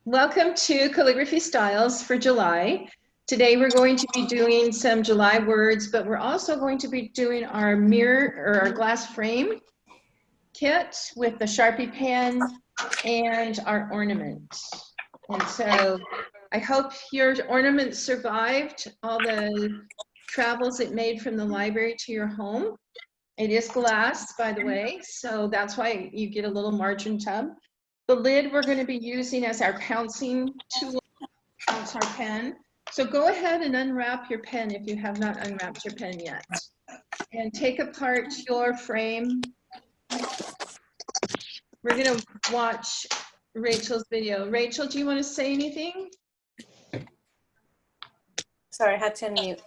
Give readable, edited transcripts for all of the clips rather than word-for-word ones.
Welcome to Calligraphy Styles for July. Today we're going to be doing some July words, but we're also going to be doing our mirror or our glass frame kit with the Sharpie pen and our ornament. And so I hope your ornament survived all the travels it made from the library to your home. It is glass, by the way, so that's why you get a little margin tub. The lid we're going to be using as our pouncing tool, pounce our pen. So go ahead and unwrap your pen if you have not unwrapped your pen yet. And take apart your frame. We're going to watch Rachel's video. Rachel, do you want to say anything? Sorry, I had to unmute.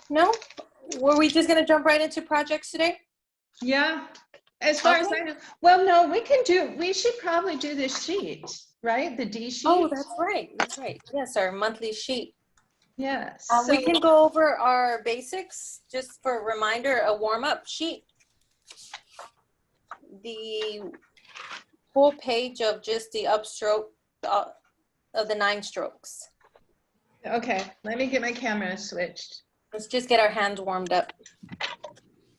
No? Were we just going to jump right into projects today? Yeah. As far as I know, well, no, we should probably do this sheet, right? The D sheet. Oh, that's right. That's right. Yes, our monthly sheet. Yes. We can go over our basics just for a reminder, a warm-up sheet. The full page of just the upstroke of the 9 strokes. Okay, let me get my camera switched. Let's just get our hands warmed up.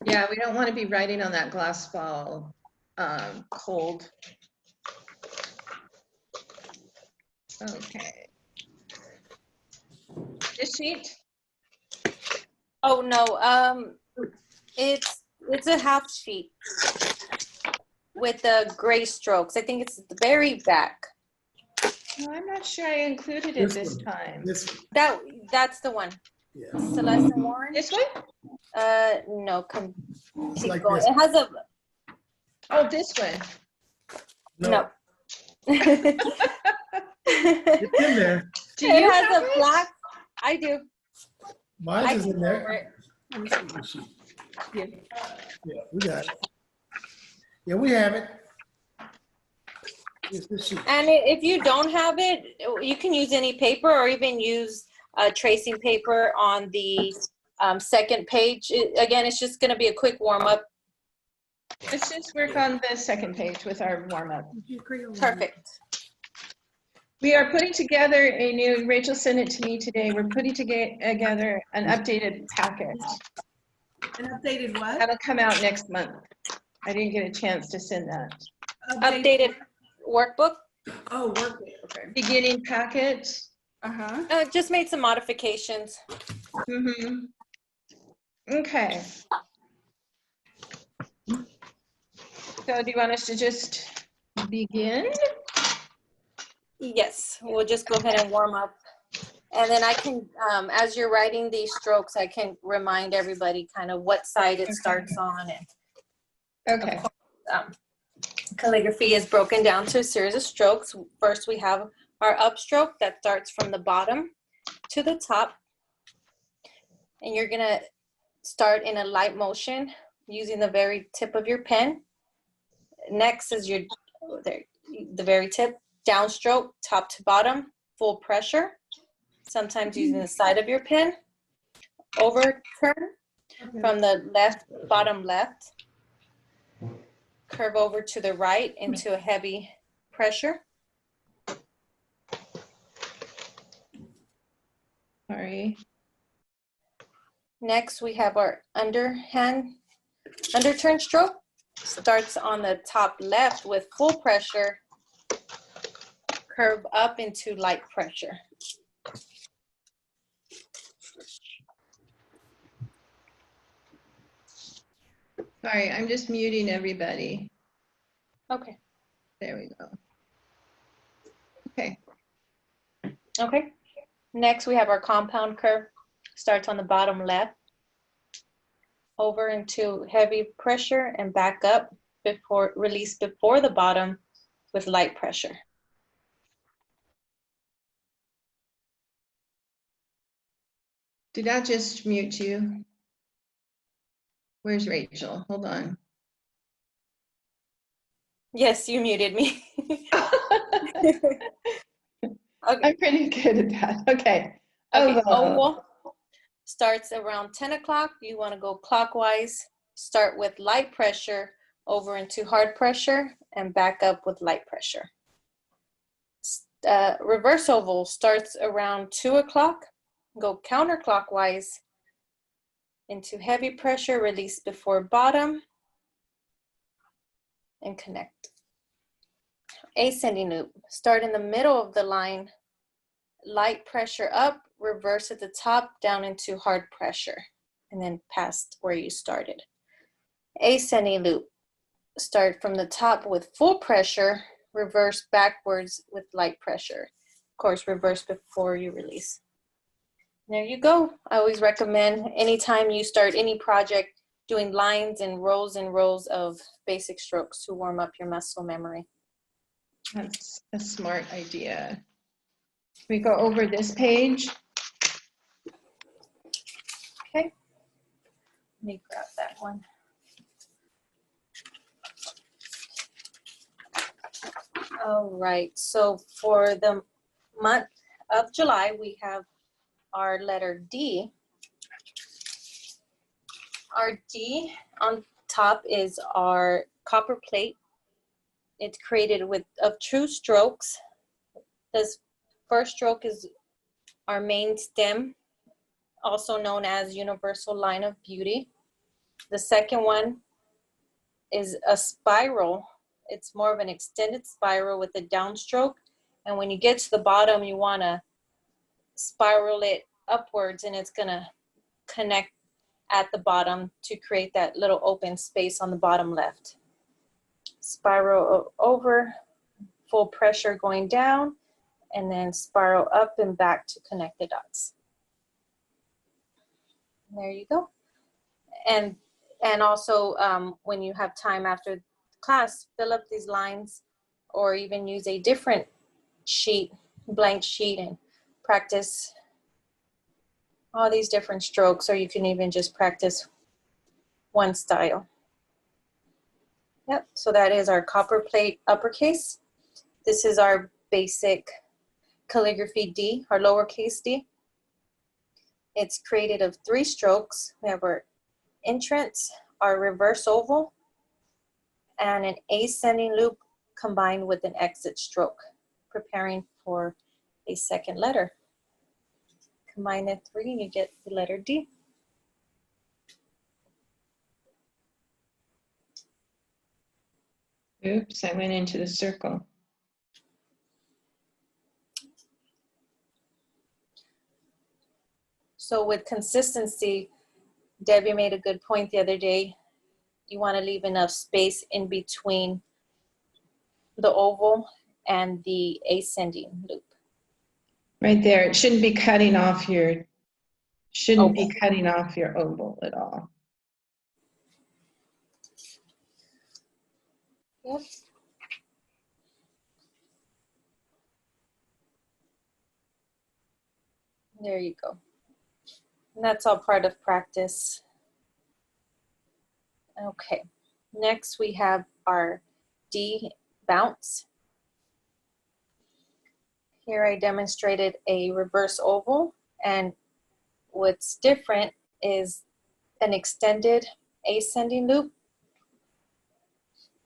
Yeah, we don't want to be writing on that glass ball cold. Okay. This sheet? Oh no, it's a half sheet with the gray strokes. I think it's the very back. No, I'm not sure I included it this time. That's the one. Yeah. Celeste and Warren. This one? No, It's keep like going. this. It has a Oh, this one. no. It's in there. Do you It has have a it? black. I do. Mine is in there. Over it. Let me see. Yeah, we got it. Yeah, we have it. It's the sheet. And if you don't have it, you can use any paper or even use tracing paper on the second page. Again, it's just going to be a quick warm up. Let's just work on the second page with our warm-up. Perfect. We are putting together a new, Rachel sent it to me today, we're putting together an updated packet. An updated what? That'll come out next month. I didn't get a chance to send that. Updated workbook. Oh, workbook. Okay. Beginning packet. Just made some modifications. Mm-hmm. Okay. So do you want us to just begin? Yes, we'll just go ahead and warm up. And then I can, as you're writing these strokes, I can remind everybody kind of what side it starts on. And Okay. Calligraphy is broken down to a series of strokes. First, we have our upstroke that starts from the bottom to the top. And you're going to start in a light motion using the very tip of your pen. Next is the very tip, downstroke, top to bottom, full pressure. Sometimes using the side of your pen. Overturn from the left, bottom left. Curve over to the right into a heavy pressure. Sorry. Next, we have our underturn stroke. Starts on the top left with full pressure. Curve up into light pressure. Sorry, I'm just muting everybody. Okay. There we go. Okay. Okay. Next, we have our compound curve. Starts on the bottom left. Over into heavy pressure and back up before release before the bottom with light pressure. Did I just mute you? Where's Rachel? Hold on. Yes, you muted me. Okay. I'm pretty good at that. Okay. Okay. Oval. Oval starts around 10 o'clock. You want to go clockwise. Start with light pressure over into hard pressure and back up with light pressure. Reverse oval starts around 2 o'clock. Go counterclockwise into heavy pressure, release before bottom, and connect. Ascending loop, start in the middle of the line, light pressure up, reverse at the top, down into hard pressure, and then past where you started. Ascending loop, start from the top with full pressure, reverse backwards with light pressure. Of course, reverse before you release. There you go. I always recommend anytime you start any project, doing lines and rows of basic strokes to warm up your muscle memory. That's a smart idea. We go over this page. Okay. Let me grab that one. All right, so for the month of July, we have our letter D. Our D on top is our copper plate. It's created of true strokes. This first stroke is our main stem, also known as universal line of beauty. The second one is a spiral. It's more of an extended spiral with a downstroke. And when you get to the bottom, you want to spiral it upwards, and it's going to connect at the bottom to create that little open space on the bottom left. Spiral over, full pressure going down, and then spiral up and back to connect the dots. There you go. And also when you have time after class, fill up these lines or even use a different sheet, blank sheet, and practice all these different strokes, or you can even just practice one style. Yep, so that is our copper plate uppercase. This is our basic calligraphy D, our lowercase d. It's created of 3 strokes. We have our entrance, our reverse oval, and an ascending loop combined with an exit stroke, preparing for a second letter. Combine the 3 and you get the letter D. Oops, I went into the circle. So with consistency, Debbie made a good point the other day. You want to leave enough space in between the oval and the ascending loop. Right there. It shouldn't be cutting off your oval at all. Yep. There you go. And that's all part of practice. Okay, next we have our D bounce. Here I demonstrated a reverse oval, and what's different is an extended ascending loop,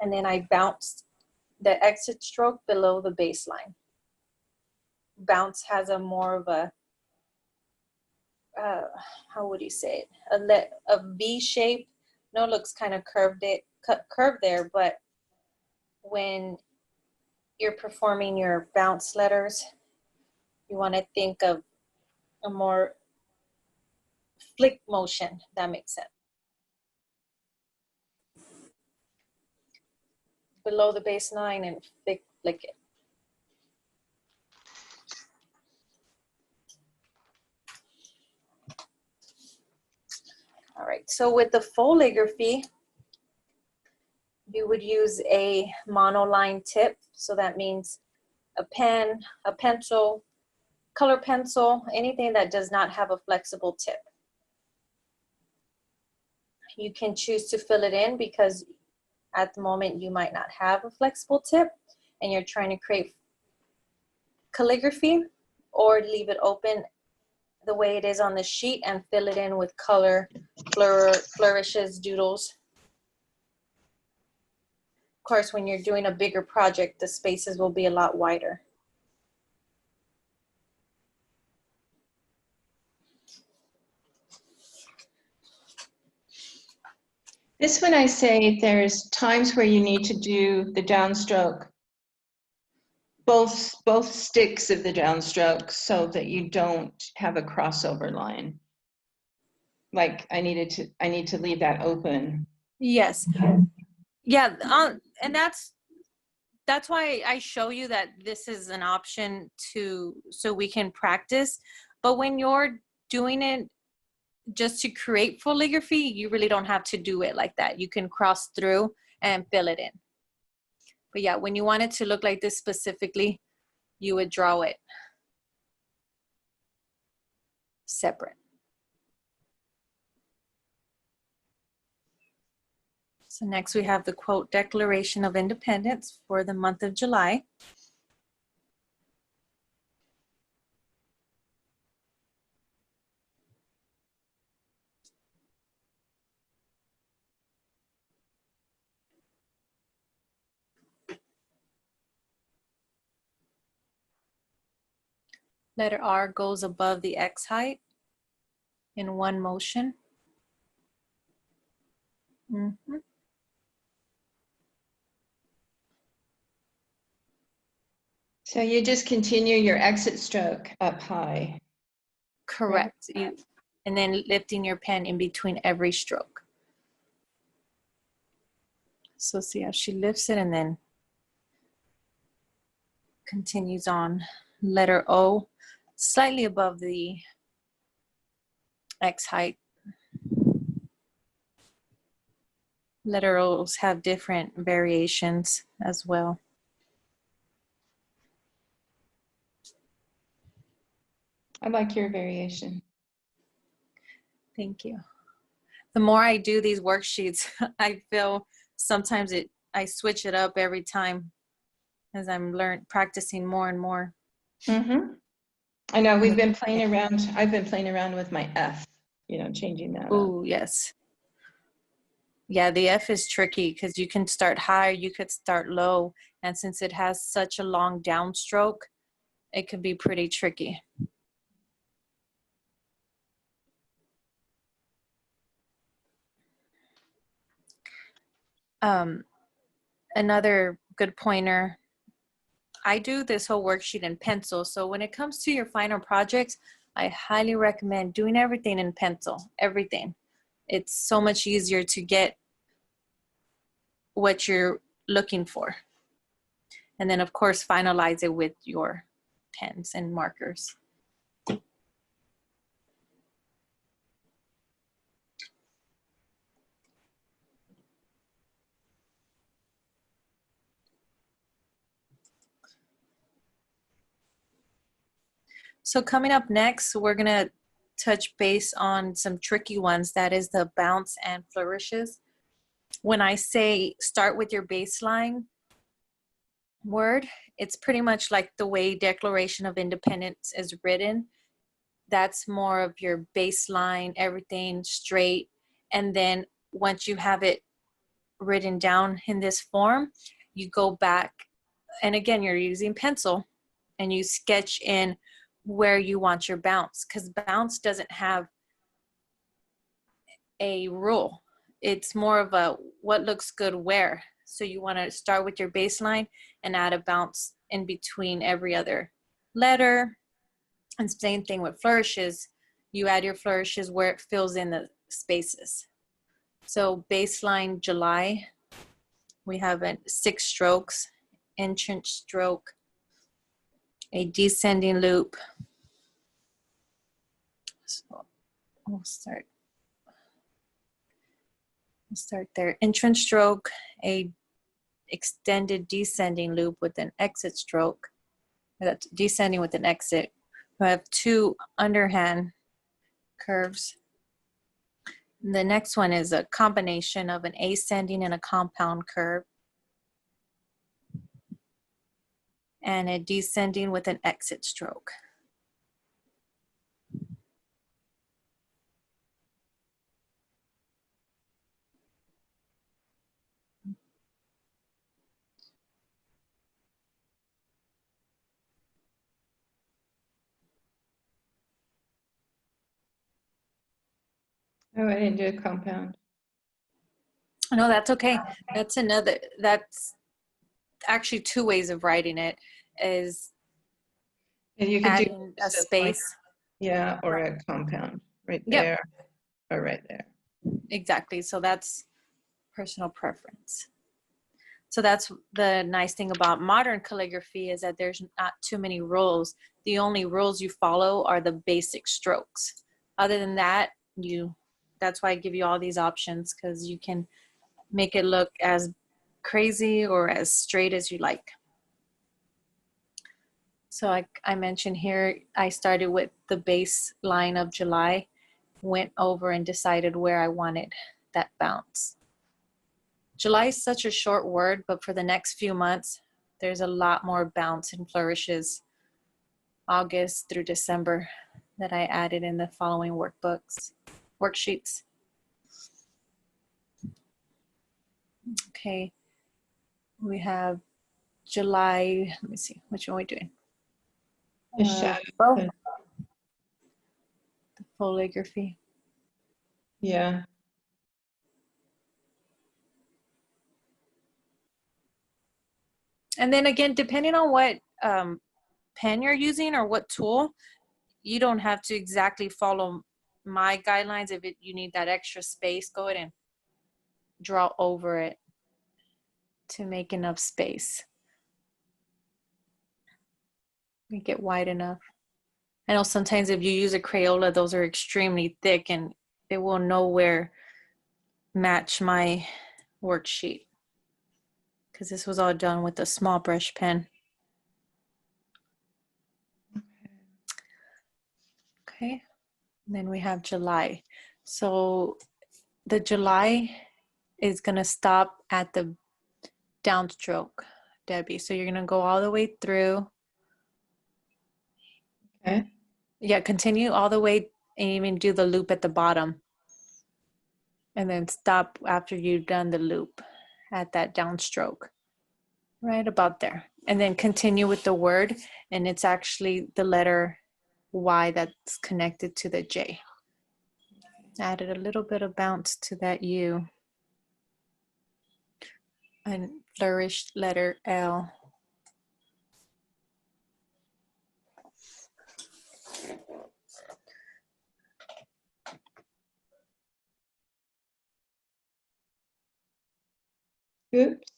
and then I bounced the exit stroke below the baseline. Bounce has a more of a, how would you say it? A V shape. No, it looks kind of curved there, but when you're performing your bounce letters, you want to think of a more flick motion, if that makes sense. Below the baseline and flick it. All right, so with the fouligraphy, you would use a monoline tip. So that means a pen, a pencil, color pencil, anything that does not have a flexible tip. You can choose to fill it in because at the moment you might not have a flexible tip and you're trying to create calligraphy, or leave it open the way it is on the sheet and fill it in with color, flourishes, doodles. Of course, when you're doing a bigger project, the spaces will be a lot wider. This one I say there's times where you need to do the downstroke, both sticks of the downstroke, so that you don't have a crossover line. Like I need to leave that open. Yes. Yeah, and that's why I show you that this is an option so we can practice. But when you're doing it just to create calligraphy, you really don't have to do it like that. You can cross through and fill it in. But yeah, when you want it to look like this specifically, you would draw it separate. So next we have the quote Declaration of Independence for the month of July. Letter R goes above the X height in one motion. Mm-hmm. So you just continue your exit stroke up high. Correct. And then lifting your pen in between every stroke. So see how she lifts it and then continues on. Letter O, slightly above the X height. Letter O's have different variations as well. I like your variation. Thank you. The more I do these worksheets, I feel sometimes I switch it up every time as I'm practicing more and more. Mm-hmm. I know we've been playing around. I've been playing around with my F, changing that up. Oh, yes. Yeah, the F is tricky because you can start high, you could start low. And since it has such a long downstroke, it could be pretty tricky. Another good pointer, I do this whole worksheet in pencil. So when it comes to your final projects, I highly recommend doing everything in pencil, everything. It's so much easier to get what you're looking for. And then of course, finalize it with your pens and markers. So coming up next, we're gonna touch base on some tricky ones. That is the bounce and flourishes. When I say start with your baseline word, it's pretty much like the way Declaration of Independence is written. That's more of your baseline, everything straight. And then once you have it written down in this form, you go back, and again, you're using pencil, and you sketch in where you want your bounce, because bounce doesn't have a rule. It's more of a what looks good where. So you want to start with your baseline and add a bounce in between every other letter. And same thing with flourishes. You add your flourishes where it fills in the spaces. So baseline July, we have 6 strokes, entrance stroke, a descending loop. So we'll start there. Entrance stroke, a extended descending loop with an exit stroke. That's descending with an exit. We have 2 underhand curves. The next one is a combination of an ascending and a compound curve, and a descending with an exit stroke. Oh, I didn't do a compound. No, that's okay. That's actually two ways of writing it, is And you could do adding a just as like, space. yeah, or a compound right Yep. there or right there. Exactly. So that's personal preference. So that's the nice thing about modern calligraphy, is that there's not too many rules. The only rules you follow are the basic strokes. Other than that, that's why I give you all these options, because you can make it look as crazy or as straight as you like. So I mentioned here, I started with the base line of July, went over and decided where I wanted that bounce. July is such a short word, but for the next few months, there's a lot more bounce and flourishes, August through December, that I added in the following worksheets. Okay, we have July, let me see, which one are we doing? The shadow. The calligraphy. Yeah. And then again, depending on what pen you're using or what tool, you don't have to exactly follow my guidelines. If you need that extra space, go ahead and draw over it to make enough space. Make it wide enough. I know sometimes if you use a Crayola, those are extremely thick and it will nowhere match my worksheet, because this was all done with a small brush pen. Okay, and then we have July. So the July is gonna stop at the downstroke, Debbie. So you're gonna go all the way through. Okay. Yeah, continue all the way and even do the loop at the bottom. And then stop after you've done the loop at that downstroke. Right about there. And then continue with the word, and it's actually the letter Y that's connected to the J. Added a little bit of bounce to that U. And flourished letter L. Oops.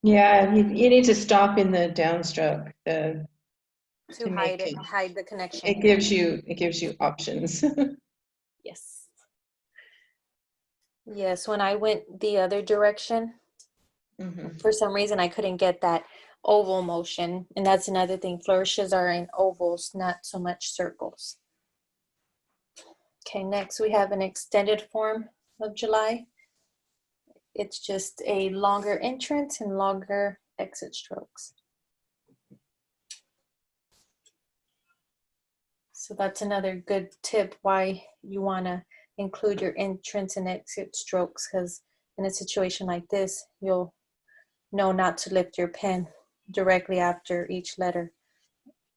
Yeah, you need to stop in the downstroke. To hide make it, hide the connection. It gives you options. Yes. Yes, when I went the other direction, for some reason I couldn't get that oval motion. And that's another thing. Flourishes are in ovals, not so much circles. Okay, next we have an extended form of July. It's just a longer entrance and longer exit strokes. So that's another good tip why you want to include your entrance and exit strokes, because in a situation like this, you'll know not to lift your pen directly after each letter.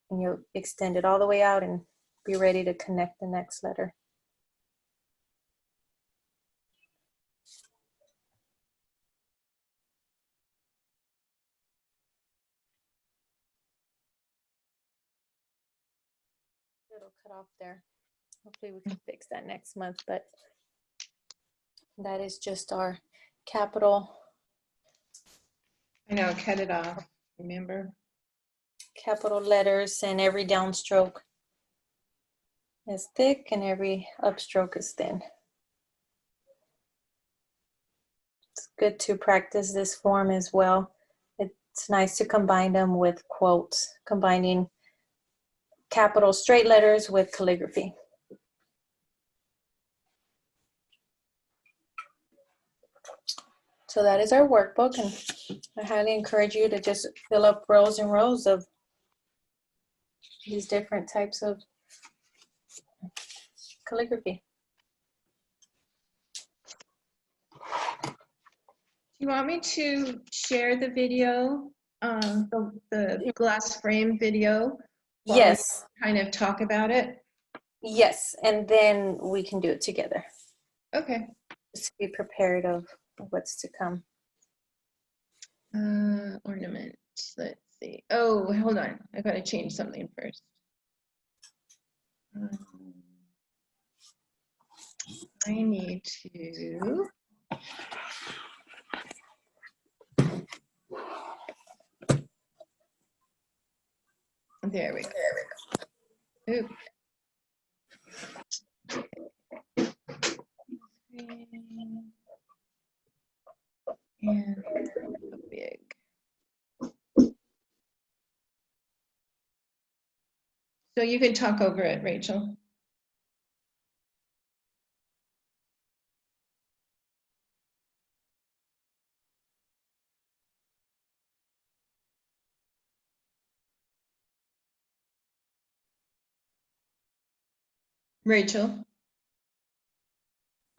And you'll extend it all the way out and be ready to connect the next letter. Little cut off there. Hopefully we can fix that next month, but that is just our capital I know, cut it off, remember? capital letters, and every downstroke is thick and every upstroke is thin. It's good to practice this form as well. It's nice to combine them with quotes, combining capital straight letters with calligraphy. So that is our workbook, and I highly encourage you to just fill up rows and rows of these different types of calligraphy. Do you want me to share the video, the glass frame video? while we Yes, kind of talk about it? yes, and then we can do it together. Okay. Just to be prepared of what's to come. Ornament. Let's see. Oh, hold on. I gotta change something first. I need to. There we go. Oop. And a big. So you can talk over it, Rachel. Rachel.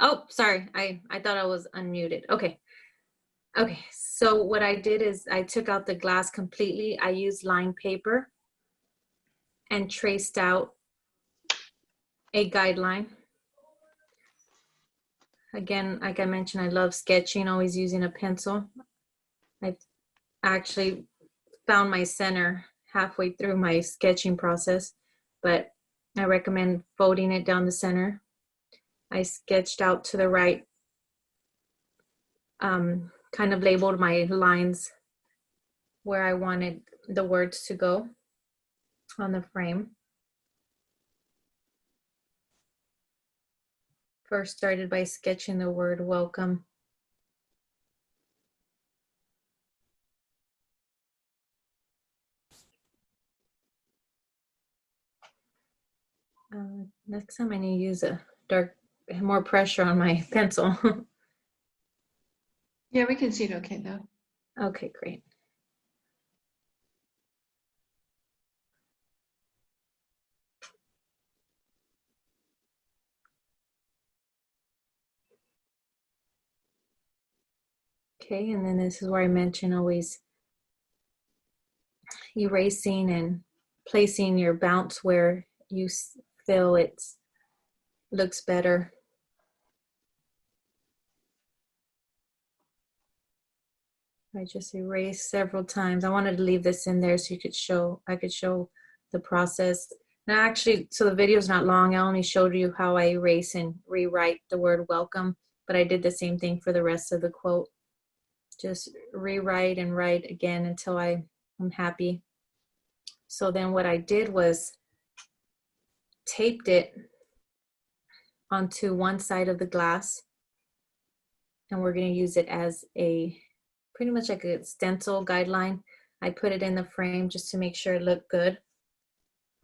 Oh, sorry. I thought I was unmuted. Okay. Okay. So what I did is I took out the glass completely. I used lined paper and traced out a guideline. Again, like I mentioned, I love sketching, always using a pencil. I've actually found my center halfway through my sketching process, but I recommend folding it down the center. I sketched out to the right, kind of labeled my lines where I wanted the words to go on the frame. First started by sketching the word welcome. Next time I need to use a more pressure on my pencil. Yeah, we can see it okay though. Okay, great. Okay, and then this is where I mentioned always erasing and placing your bounce where you feel it looks better. I just erased several times. I wanted to leave this in there so I could show the process. Now actually, so the video is not long. I only showed you how I erase and rewrite the word welcome, but I did the same thing for the rest of the quote. Just rewrite and write again until I'm happy. So then what I did was taped it onto one side of the glass, and we're going to use it as a pretty much like a stencil guideline. I put it in the frame just to make sure it looked good.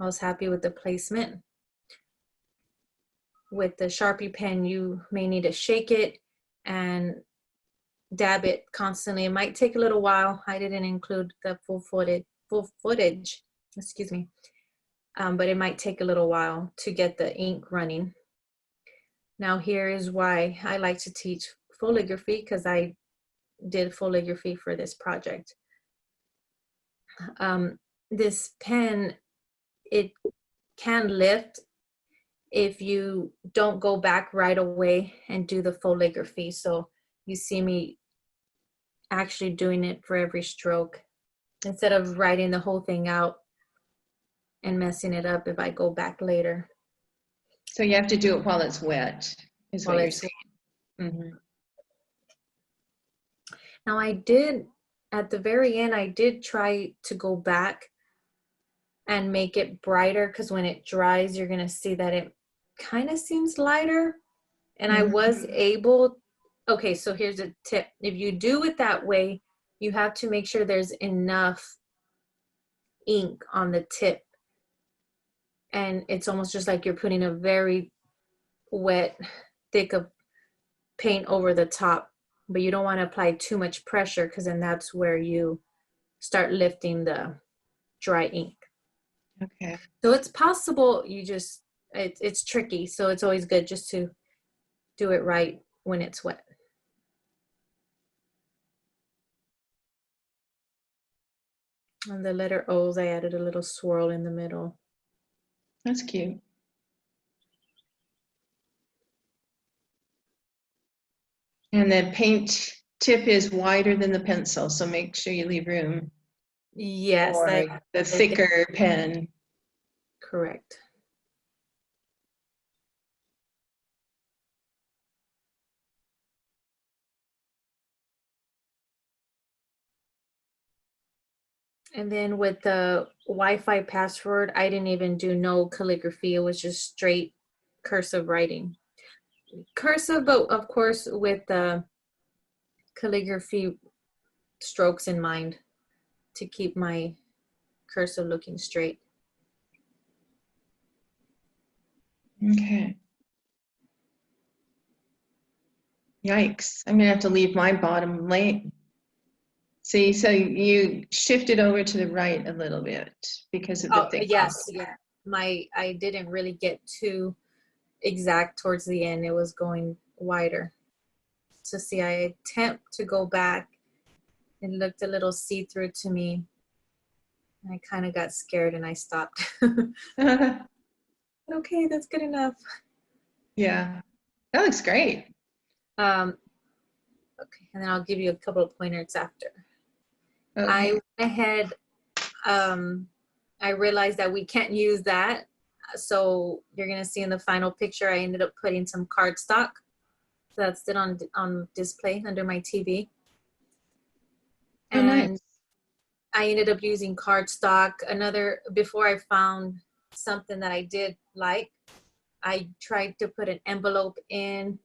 I was happy with the placement. With the Sharpie pen, you may need to shake it and dab it constantly. It might take a little while. I didn't include the full footage, excuse me, but it might take a little while to get the ink running. Now here is why I like to teach flourishes, because I did flourishes for this project. This pen, it can lift if you don't go back right away and do the flourishes. So you see me actually doing it for every stroke instead of writing the whole thing out and messing it up if I go back later. So you have to do it while it's wet, is what you're saying. Mm-hmm. Now I did, at the very end, I did try to go back and make it brighter, because when it dries, you're gonna see that it kind of seems lighter. And I was able, okay, so here's a tip. If you do it that way, you have to make sure there's enough ink on the tip. And it's almost just like you're putting a very wet, thick of paint over the top, but you don't want to apply too much pressure, because then that's where you start lifting the dry ink. Okay. So it's possible, you just, it's tricky. So it's always good just to do it right when it's wet. On the letter O's, I added a little swirl in the middle. That's cute. And the paint tip is wider than the pencil, so make sure you leave room Yes, for the thicker pen. correct. And then with the Wi-Fi password, I didn't even do no calligraphy. It was just straight cursive writing. Cursive, but of course with the calligraphy strokes in mind to keep my cursive looking straight. Okay. Yikes, I'm gonna have to leave my bottom late. See, so you shifted over to the right a little bit because of the Oh, thickness. yes, yeah. I didn't really get too exact towards the end. It was going wider. So see, I attempt to go back. It looked a little see-through to me. I kind of got scared and I stopped. Okay, that's good enough. Yeah, that looks great. Okay, and then I'll give you a couple of pointers after. Okay. I went ahead, I realized that we can't use that. So you're gonna see in the final picture, I ended up putting some cardstock. So that's still on display under my TV. Oh, And nice. I ended up using cardstock. Before I found something that I did like, I tried to put an envelope in.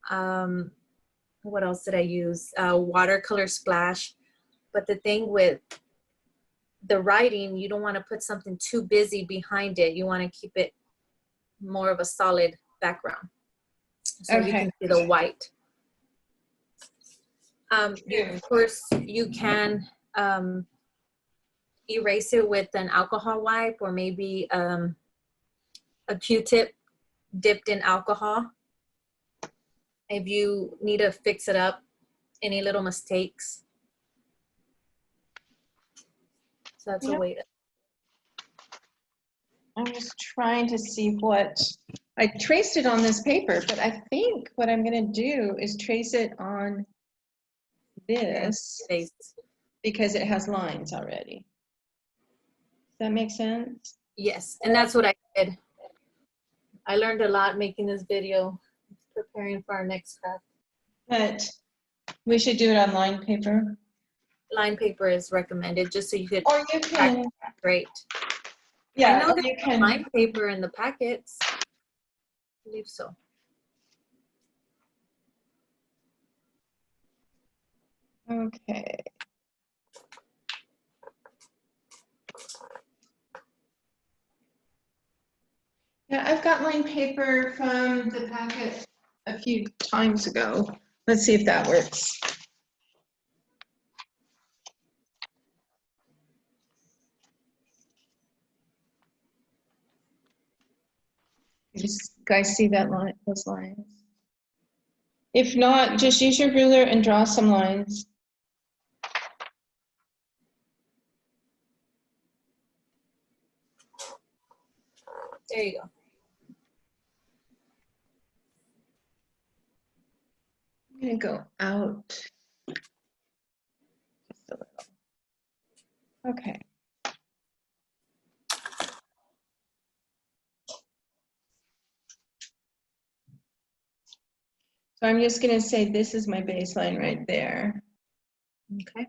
What else did I use? Watercolor splash. But the thing with the writing, you don't want to put something too busy behind it. You want to keep it more of a solid background. So you can see the white. Of course, you can erase it with an alcohol wipe or maybe a Q-tip dipped in alcohol. If you need to fix it up, any little mistakes. So that's a way to. I'm just trying to see what, I traced it on this paper, but I think what I'm gonna do is trace it on this because it has lines already. Does that make sense? Yes, and that's what I did. I learned a lot making this video, preparing for our next craft. But we should do it on line paper. Line paper is recommended just so you could Or you can, great. yeah, I know or you there's can. line paper in the packets. I believe so. Okay. Yeah, I've got line paper from the packet a few times ago. Let's see if that works. You guys see that line, those lines? If not, just use your ruler and draw some lines. There you go. I'm gonna go out just a little. Okay. So I'm just gonna say this is my baseline right there. Okay.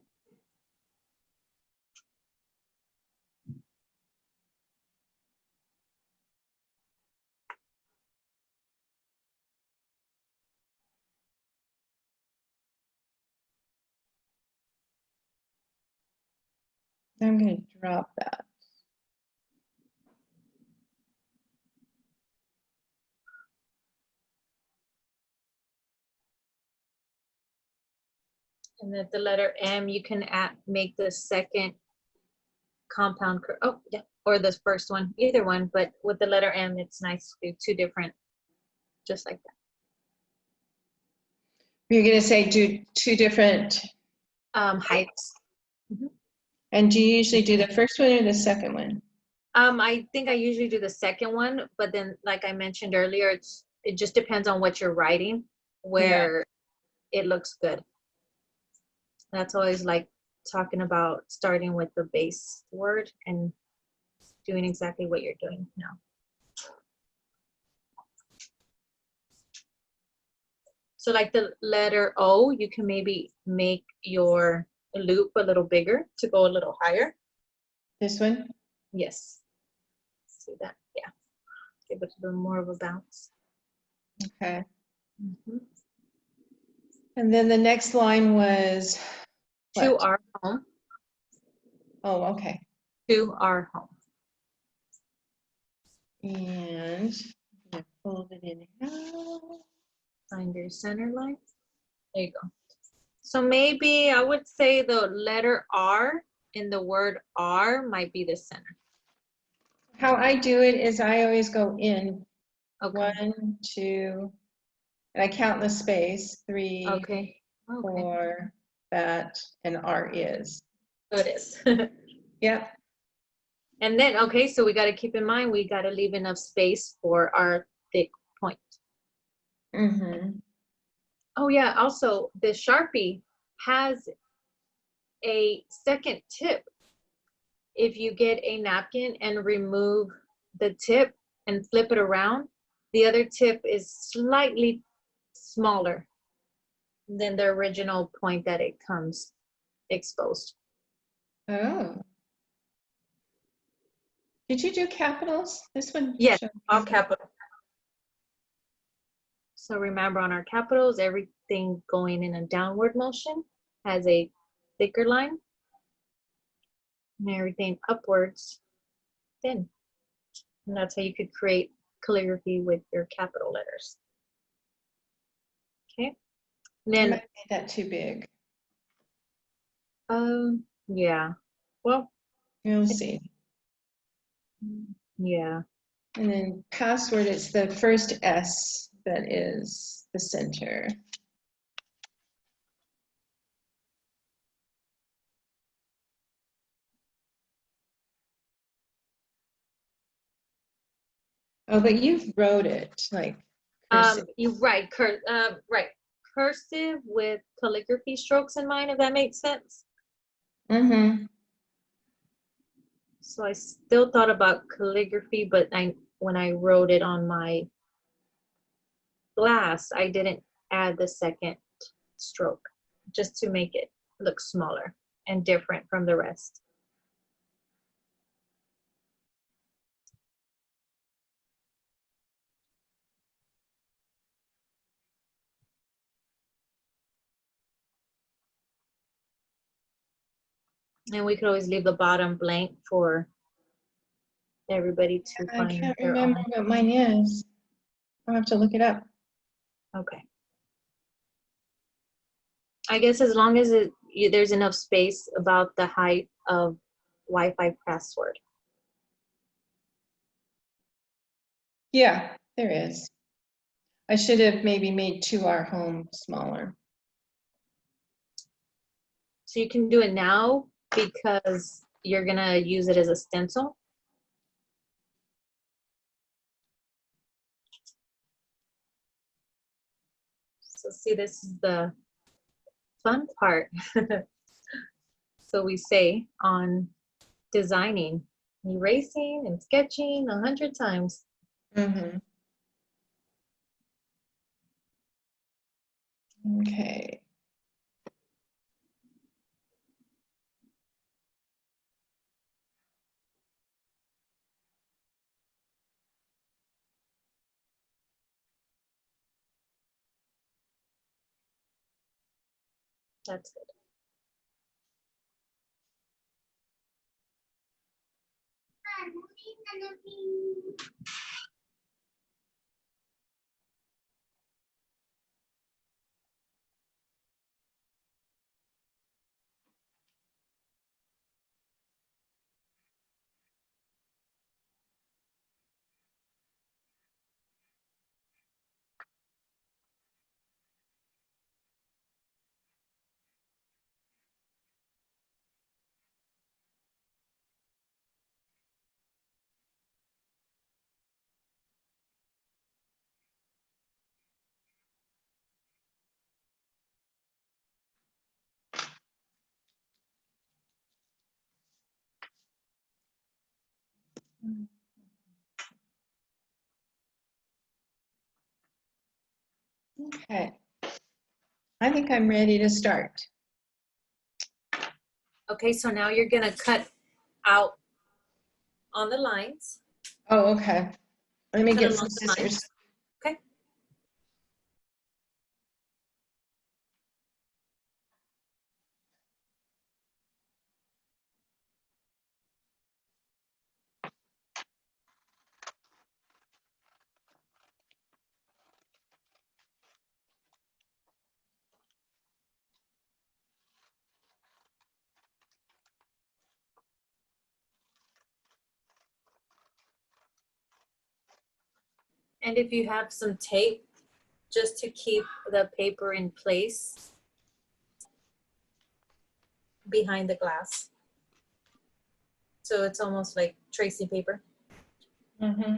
I'm gonna drop that. And then the letter M, you can make the second compound, oh yeah, or the first one, either one, but with the letter M, it's nice to do two different, just like that. You're gonna say do two different Heights. and do you usually do the first one or the second one? I think I usually do the second one, but then like I mentioned earlier, it just depends on what you're writing, where it looks good. That's always like talking about starting with the base word and doing exactly what you're doing now. So like the letter O, you can maybe make your loop a little bigger to go a little higher. This one? Yes. See that? Yeah. Give it a little more of a bounce. Okay. Mhm. And then the next line was To what? our home. Oh, okay. To our home. And I'm gonna fold it in half. Find your center line. There you go. So maybe I would say the letter R in the word R might be the center. How I do it is I always go in Okay. 1, 2, and I count the space, 3, Okay. 4, that, and R is. So it is. Yep. And then, okay, so we got to keep in mind, we got to leave enough space for our thick point. Mm-hmm. Oh yeah, also the Sharpie has a second tip. If you get a napkin and remove the tip and flip it around, the other tip is slightly smaller than the original point that it comes exposed. Oh. Did you do capitals? This one? Yes, showed all capital. capital. So remember on our capitals, everything going in a downward motion has a thicker line, and everything upwards thin. And that's how you could create calligraphy with your capital letters. Okay. And I then, might have made that too big. yeah. Well, You'll see. yeah. And then password, it's the first S that is the center. Oh, but you wrote it like cursive. You right, right. Cursive with calligraphy strokes in mind, if that makes sense. Mm-hmm. So I still thought about calligraphy, but when I wrote it on my glass, I didn't add the second stroke just to make it look smaller and different from the rest. And we could always leave the bottom blank for everybody to I find can't their remember own. what mine is. I'll have to look it up. Okay. I guess as long as there's enough space about the height of Wi-Fi password. Yeah, there is. I should have maybe made To Our Home smaller. So you can do it now because you're gonna use it as a stencil. So see, this is the fun part. So we say on designing, erasing and sketching 100 times. Mm-hmm. Okay. That's good. Okay. I think I'm ready to start. Okay, so now you're gonna cut out on the lines. Oh, okay. Let me Cut get along some the scissors. lines. Okay. And if you have some tape, just to keep the paper in place behind the glass. So it's almost like tracing paper. Mm-hmm.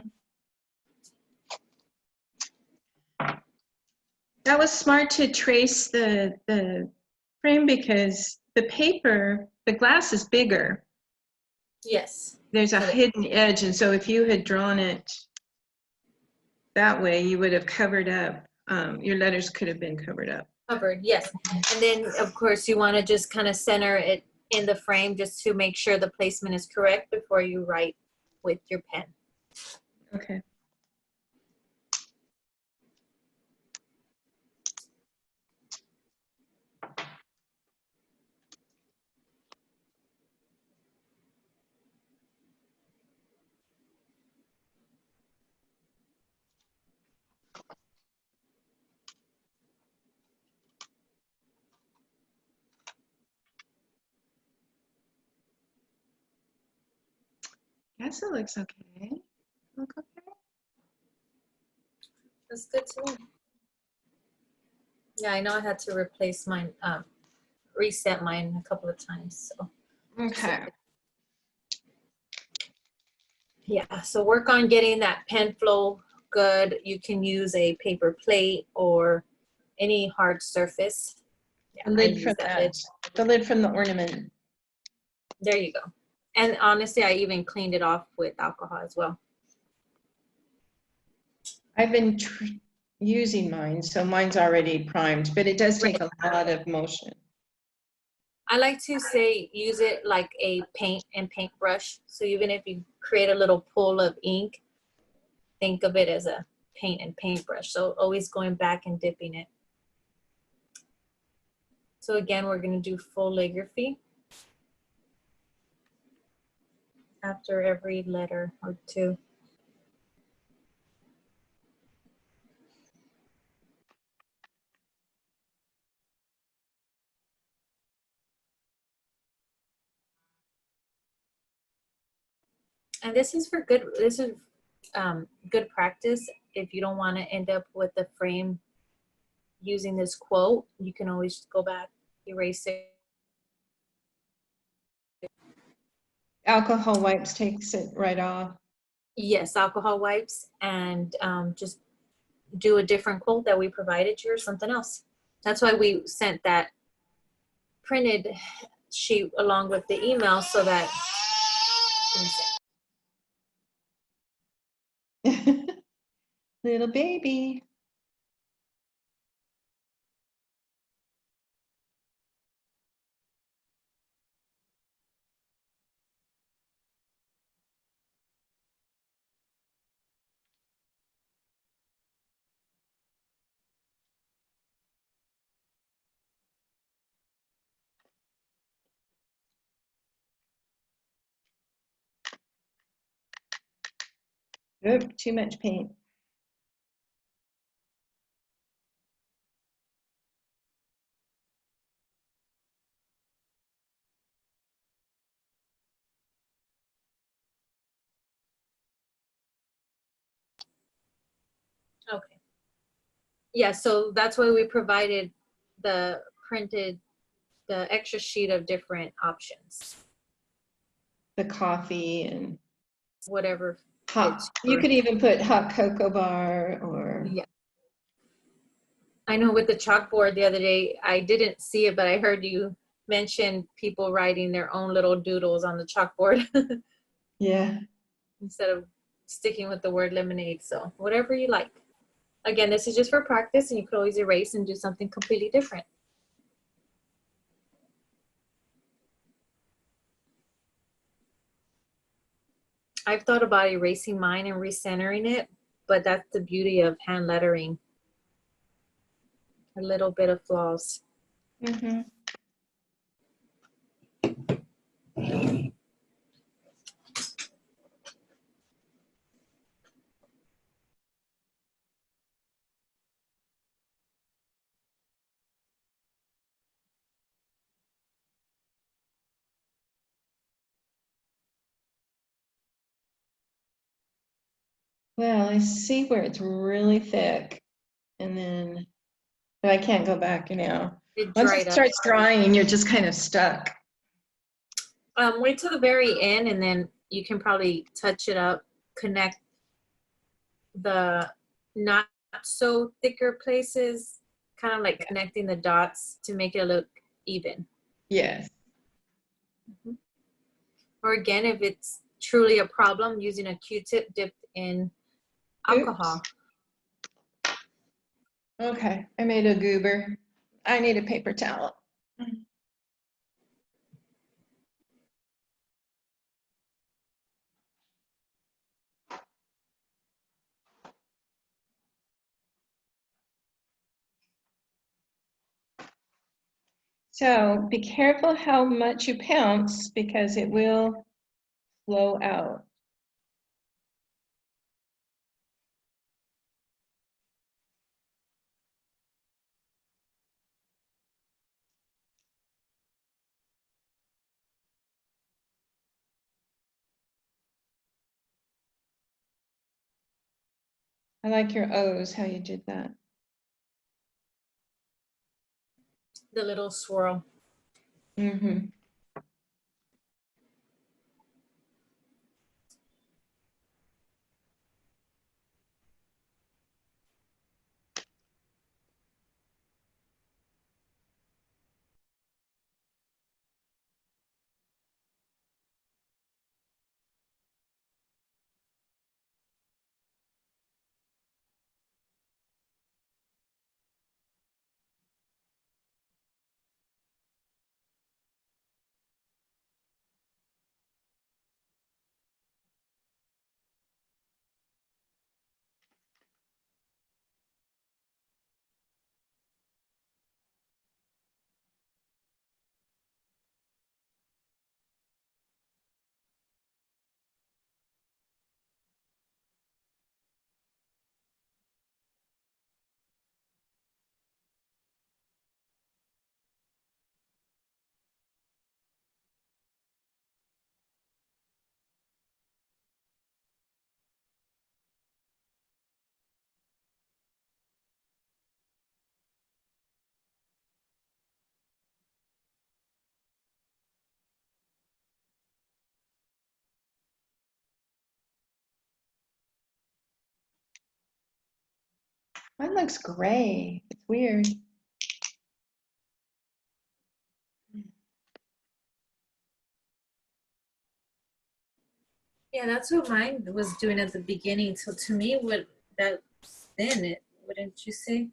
That was smart to trace the frame because the paper, the glass is bigger. Yes. There's a So hidden edge, and so if you had drawn it that way, you would have covered up, your letters could have been covered up. covered, yes. And then of course you want to just kind of center it in the frame just to make sure the placement is correct before you write with your pen. Okay. Guess it looks okay. Look okay. That's good to me. Yeah, I know I had to replace mine, reset mine a couple of times. So Okay. yeah, so work on getting that pen flow good. You can use a paper plate or any hard surface. Yeah, The I lid use from that lid. the lid from the ornament. There you go. And honestly, I even cleaned it off with alcohol as well. I've been using mine, so mine's already primed, but it does take a lot of motion. I like to say use it like a paint and paintbrush. So even if you create a little pool of ink, think of it as a paint and paintbrush. So always going back and dipping it. So again, we're going to do flourishes after every letter or two. And this is for good, this is good practice. If you don't want to end up with the frame using this quote, you can always go back, erase it. Alcohol wipes takes it right off. Yes, alcohol wipes, and just do a different quote that we provided you or something else. That's why we sent that printed sheet along with the email so that, Little baby. Oop, too much paint. okay. Yeah, so that's why we provided the the extra sheet of different options, The coffee and whatever hot. fits You your, could even put hot cocoa bar or. yeah. I know with the chalkboard the other day, I didn't see it, but I heard you mention people writing their own little doodles on the chalkboard. Yeah. instead of sticking with the word lemonade. So whatever you like. Again, this is just for practice, and you could always erase and do something completely different. I've thought about erasing mine and recentering it, but that's the beauty of hand lettering. A little bit of flaws. Mm-hmm. Well, I see where it's really thick, and then, but I can't go back now. It Once dried it up. starts drying, you're just kind of stuck. Wait till the very end, and then you can probably touch it up, connect the not so thicker places, kind of like connecting the dots to make it look even. Yes. Or again, if it's truly a problem, using a Q-tip dipped in alcohol. Okay, I made a goober. I need a paper towel. So be careful how much you pounce because it will flow out. I like your O's, how you did that. The little swirl. Mm-hmm. Mine looks gray. It's weird. Yeah, that's what mine was doing at the beginning. So to me, what that's thin, it wouldn't you say?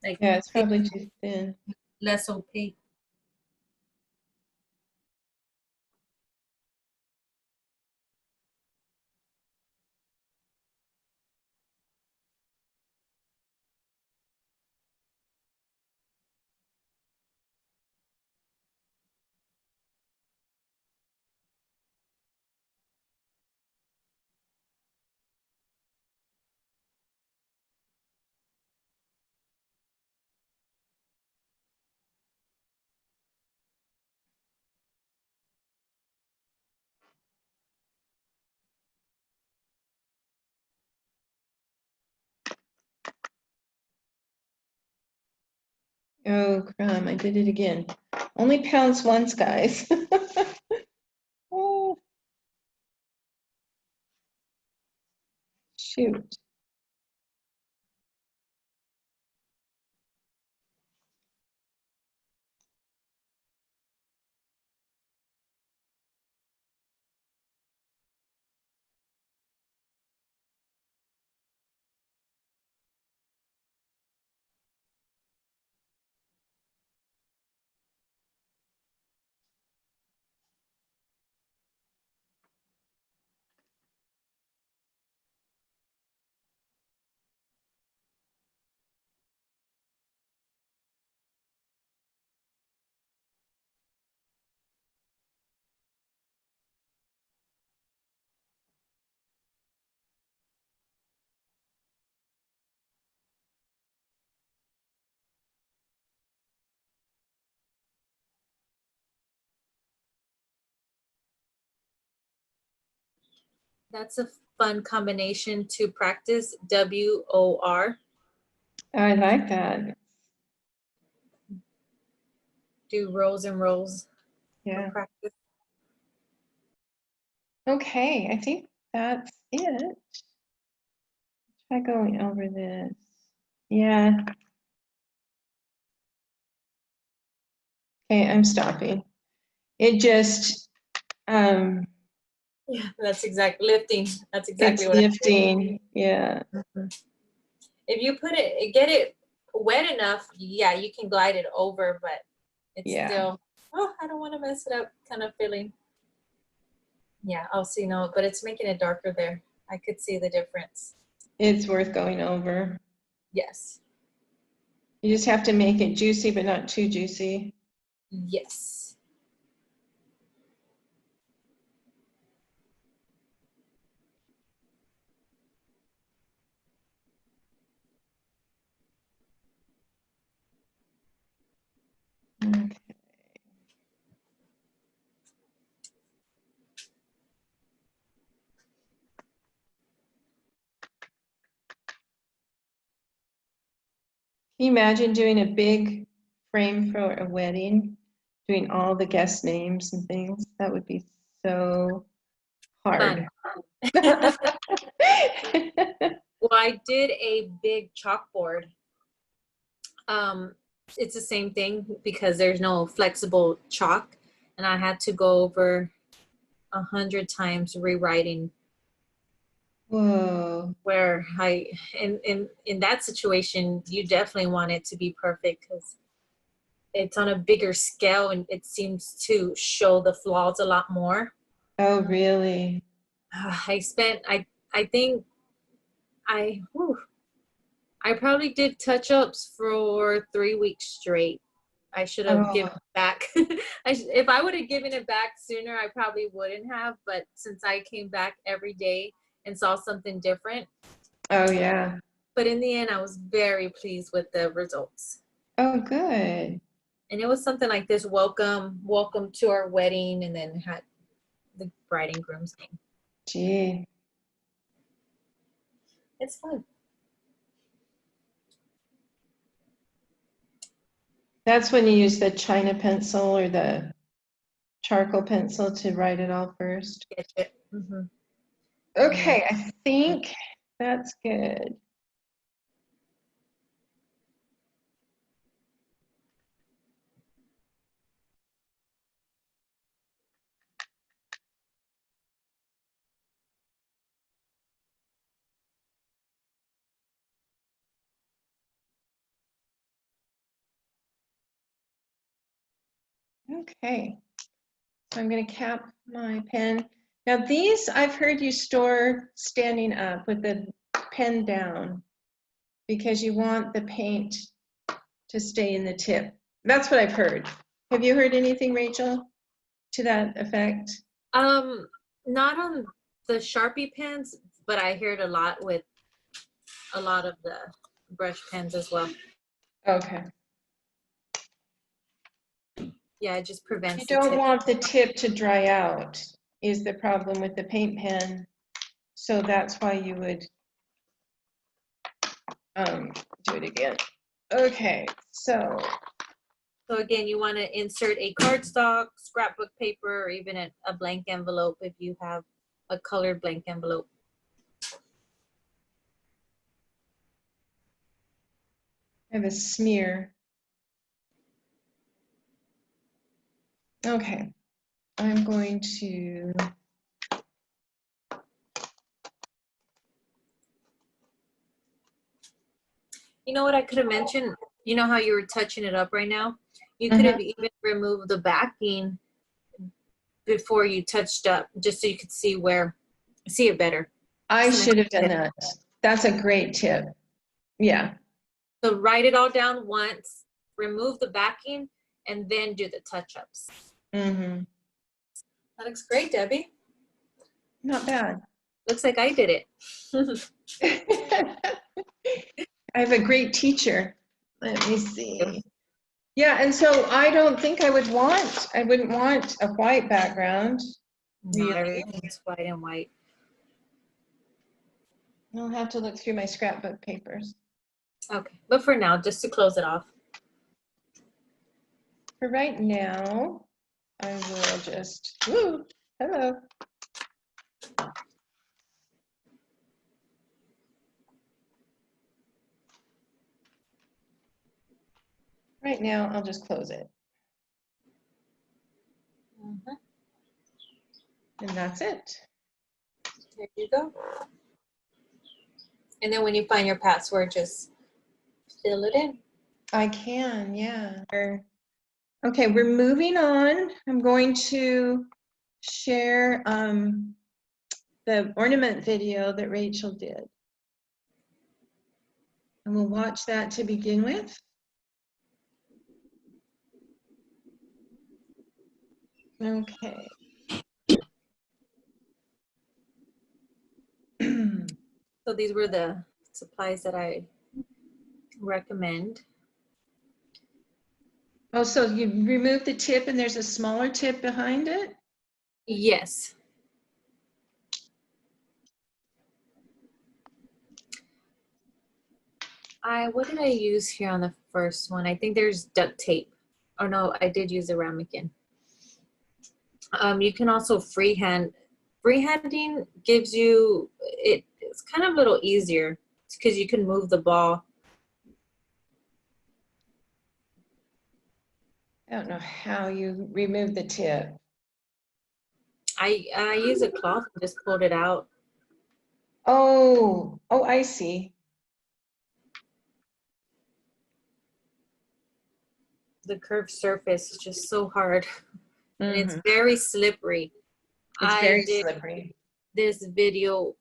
Like Yeah, it's probably too thin. less opaque. Oh, crumb, I did it again. Only pounce once, guys. Oh, shoot. That's a fun combination to practice. WOR. I like that. Do rows and rows Yeah. of practice. Okay, I think that's it. Try going over this. Yeah. Okay, I'm stopping. It just, Yeah, that's exactly lifting. That's exactly it's what lifting. Yeah. If you get it wet enough, yeah, you can glide it over, but it's Yeah. still, oh, I don't want to mess it up kind of feeling. Yeah, oh, see, no, but it's making it darker there. I could see the difference. It's worth going over. Yes. You just have to make it juicy, but not too juicy. Yes. Okay. Can you imagine doing a big frame for a wedding, doing all the guest names and things? That would be so hard. Well, I did a big chalkboard. It's the same thing because there's no flexible chalk, and I had to go over 100 times rewriting. Whoa. Where in that situation, you definitely want it to be perfect because it's on a bigger scale and it seems to show the flaws a lot more. Oh, really? I think I probably did touch-ups for 3 weeks straight. I should have given it back. If I would have given it back sooner, I probably wouldn't have. But since I came back every day and saw something different. Oh, yeah. But in the end, I was very pleased with the results. Oh, good. And it was something like this: welcome to our wedding, and then had the bride and groom's name. Gee. It's fun. That's when you use the China pencil or the charcoal pencil to write it all first. Get it. Mm-hmm. Okay, I think that's good. Okay, so I'm going to cap my pen. Now these I've heard you store standing up with the pen down because you want the paint to stay in the tip. That's what I've heard. Have you heard anything, Rachel, to that effect? Not on the Sharpie pens, but I heard a lot with a lot of the brush pens as well. Okay. Yeah, it just prevents You the don't tip. want the tip to dry out is the problem with the paint pen. So that's why you would do it again. Okay, so So again, you want to insert a cardstock, scrapbook paper, or even a blank envelope if you have a colored blank envelope. I have a smear. Okay, I'm going to, You know what I could have mentioned? You know how you were touching it up right now? You could have even removed the backing before you touched up, just so you could see it better. I should have done that. That's a great tip. Yeah. So write it all down once, remove the backing, and then do the touch-ups. Mm-hmm. That looks great, Debbie. Not bad. Looks like I did it. I have a great teacher. Let me see. Yeah, and so I don't think I wouldn't want a white background. Not Really? everything's white and white. I'll have to look through my scrapbook papers. Okay, but for now, just to close it off. For right now, I will just, woo, hello. Right now, I'll just close it. And that's it. There you go. And then when you find your password, just fill it in. I can, yeah. Okay, we're moving on. I'm going to share the ornament video that Rachel did. And we'll watch that to begin with. Okay. So these were the supplies that I recommend. Oh, so you remove the tip and there's a smaller tip behind it? Yes. What did I use here on the first one? I think there's duct tape. Oh no, I did use a ramekin. You can also freehand. Freehanding gives you, it's kind of a little easier because you can move the ball. I don't know how you remove the tip. I use a cloth and just pulled it out. Oh, I see. The curved surface is just so hard. And it's Mhm. very slippery. It's I very did slippery. this video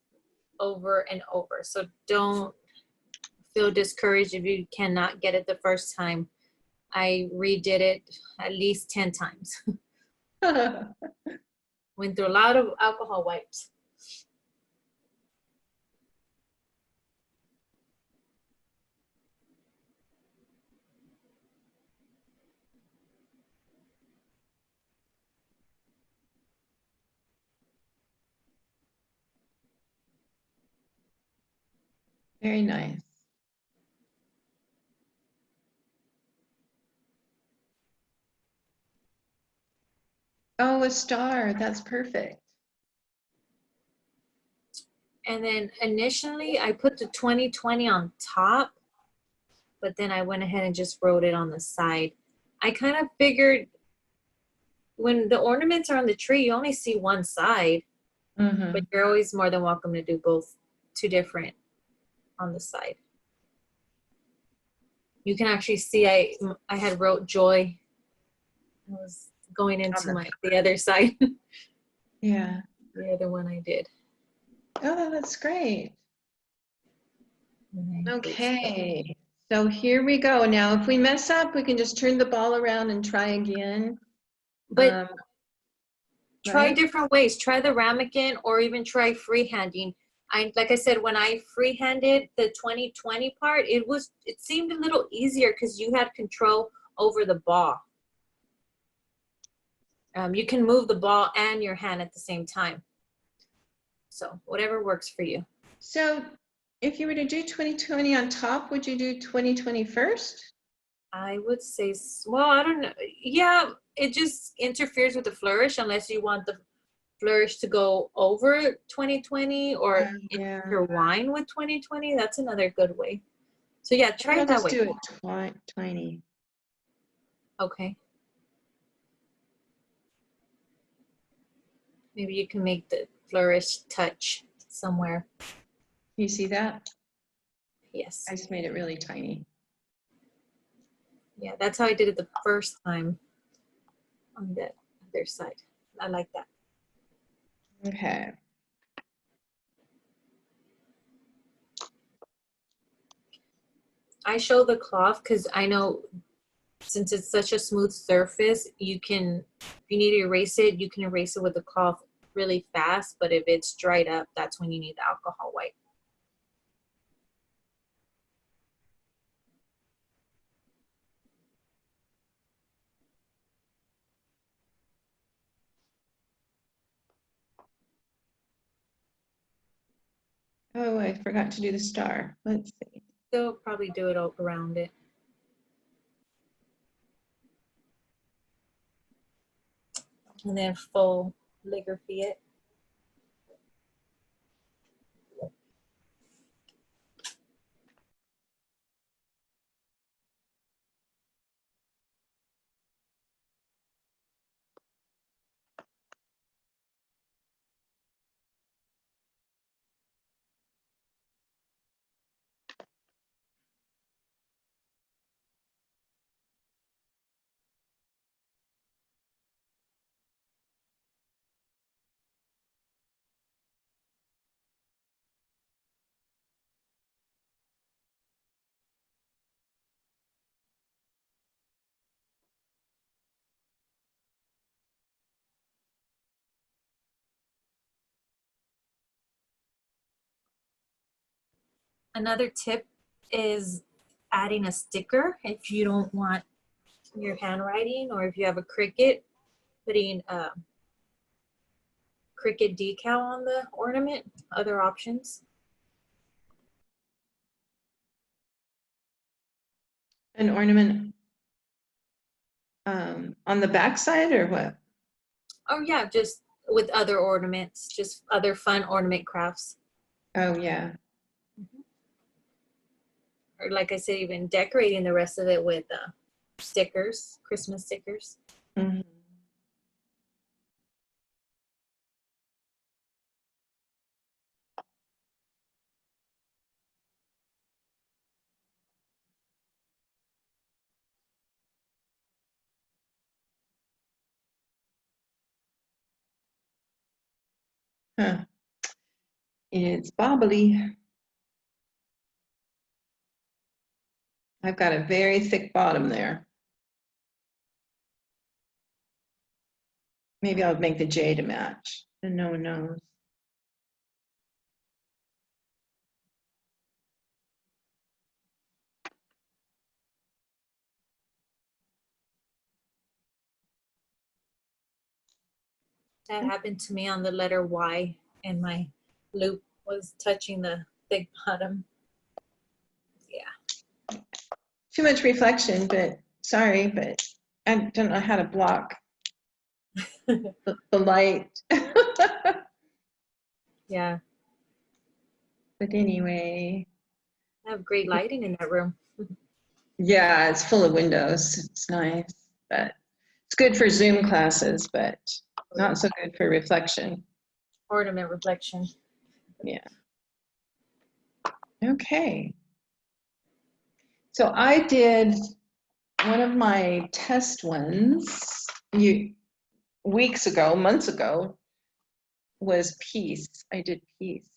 over and over. So don't feel discouraged if you cannot get it the first time. I redid it at least 10 times. Went through a lot of alcohol wipes. Very nice. Oh, a star. That's perfect. And then initially I put the 2020 on top, but then I went ahead and just wrote it on the side. I kind of figured when the ornaments are on the tree, you only see one side, but you're always more than welcome to do both, two different on the side. You can actually see I had wrote joy. I was going into the other side. Yeah. The other one I did. Oh, that's great. Okay. So So here we go. Now, if we mess up, we can just turn the ball around and try again. But try right? different ways. Try the ramekin or even try freehanding. Like I said, when I freehanded the 2020 part, it seemed a little easier because you had control over the ball. You can move the ball and your hand at the same time. So whatever works for you. So if you were to do 2020 on top, would you do 2020 first? I would say, well, I don't know. Yeah, it just interferes with the flourish unless you want the flourish to go over 2020 or intertwine with 2020. That's another good way. So yeah, try it that way. Let's do it 20. Okay. Maybe you can make the flourish touch somewhere. You see that? Yes. I just made it really tiny. Yeah, that's how I did it the first time on the other side. I like that. Okay. I show the cloth because I know since it's such a smooth surface, if you need to erase it, you can erase it with the cloth really fast. But if it's dried up, that's when you need the alcohol wipe. Oh, I forgot to do the star. Let's see. They'll probably do it all around it. And then full calligraphy it. Another tip is adding a sticker if you don't want your handwriting, or if you have a Cricut, putting a Cricut decal on the ornament. Other options. An ornament on the back side or what? Oh yeah, just with other ornaments, just other fun ornament crafts. Oh, yeah. Or like I said, even decorating the rest of it with stickers, Christmas stickers. Mhm. Huh. It's bobbly. I've got a very thick bottom there. Maybe I'll make the J to match, and no one knows. That happened to me on the letter Y, and my loop was touching the thick bottom. Yeah. Too much reflection, but sorry, but I don't know how to block the light. Yeah. But anyway, I have great lighting in that room. yeah, it's full of windows. It's nice, but it's good for Zoom classes, but not so good for reflection. Ornament reflection. Yeah. Okay. So I did one of my test ones weeks ago, months ago, was peace. I did peace.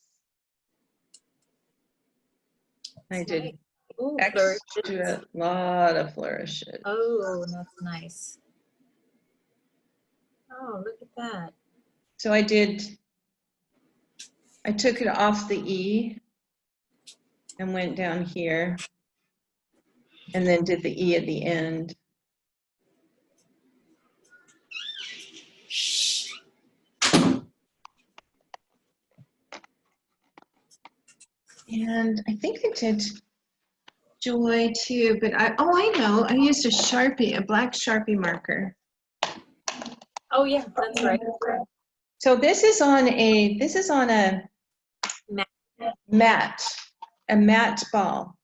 I did Nice. Ooh, extra flourishes. lot of flourishes. Oh, that's nice. Oh, look at that. So I took it off the E and went down here and then did the E at the end. And I think I did joy too, but I know, I used a Sharpie, a black Sharpie marker. Oh yeah, that's right. So this is on a matte ball.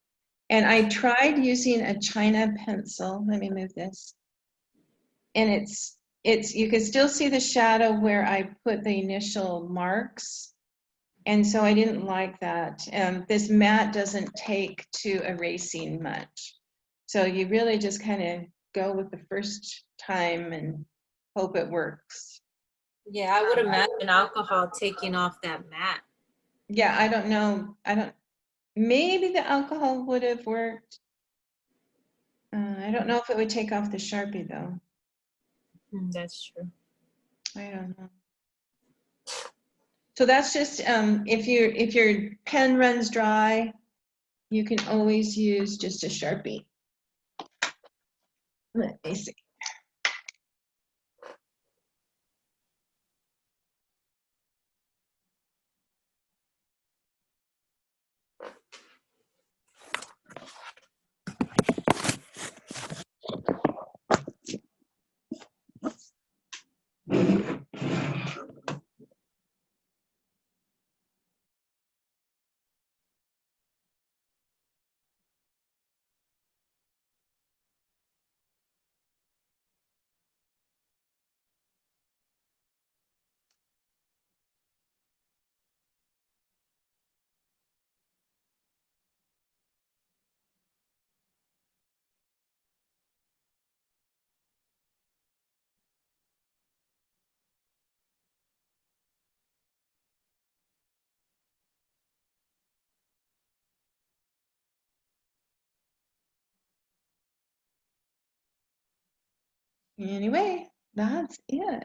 And I tried using a China pencil. Let me move this. And it's you can still see the shadow where I put the initial marks. And so I didn't like that. This matte doesn't take to erasing much. So you really just kind of go with the first time and hope it works. Yeah, I would imagine alcohol taking off that matte. Yeah, I don't know. Maybe the alcohol would have worked. I don't know if it would take off the Sharpie though. That's true. I don't know. So that's just if your pen runs dry, you can always use just a Sharpie. Let me see. Anyway, that's it.